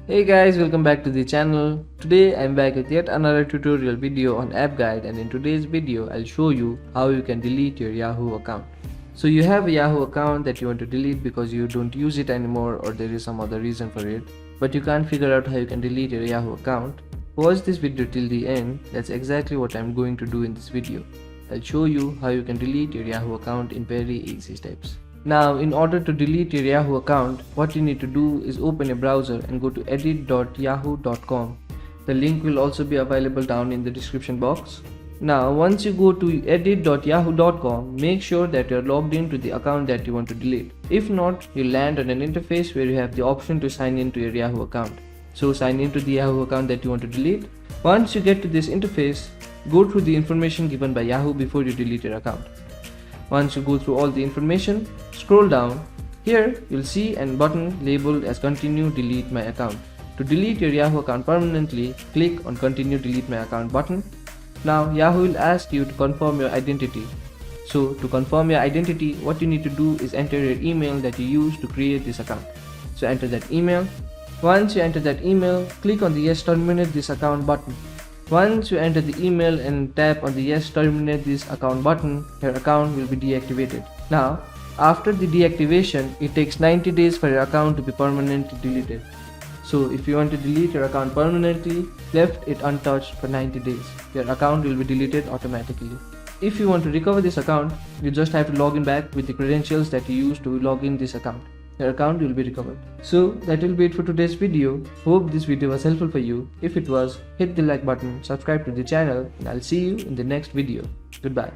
Hey guys, welcome back to the channel. Today I'm back with yet another tutorial video on app guide, and in today's video I'll show you how you can delete your Yahoo account. So you have a Yahoo account that you want to delete because you don't use it anymore or there is some other reason for it, but you can't figure out how you can delete your Yahoo account. Watch this video till the end. That's exactly what I'm going to do in this video. I'll show you how you can delete your Yahoo account in very easy steps. Now, in order to delete your Yahoo account, what you need to do is open a browser and go to edit.yahoo.com. The link will also be available down in the description box. Now, once you go to edit.yahoo.com, make sure that you are logged into the account that you want to delete. If not, you'll land on an interface where you have the option to sign into your Yahoo account. So sign into the Yahoo account that you want to delete. Once you get to this interface, go through the information given by Yahoo before you delete your account. Once you go through all the information, scroll down. Here you'll see a button labeled as Continue Delete My Account. To delete your Yahoo account permanently, click on Continue Delete My Account button. Now Yahoo will ask you to confirm your identity. So to confirm your identity, what you need to do is enter your email that you used to create this account. So enter that email. Once you enter that email, click on the Yes Terminate This Account button. Once you enter the email and tap on the Yes Terminate This Account button, your account will be deactivated. Now, after the deactivation, it takes 90 days for your account to be permanently deleted. So if you want to delete your account permanently, left it untouched for 90 days. Your account will be deleted automatically. If you want to recover this account, you just have to log in back with the credentials that you used to log in this account. Your account will be recovered. So that will be it for today's video. Hope this video was helpful for you. If it was, hit the like button, subscribe to the channel, and I'll see you in the next video. Goodbye.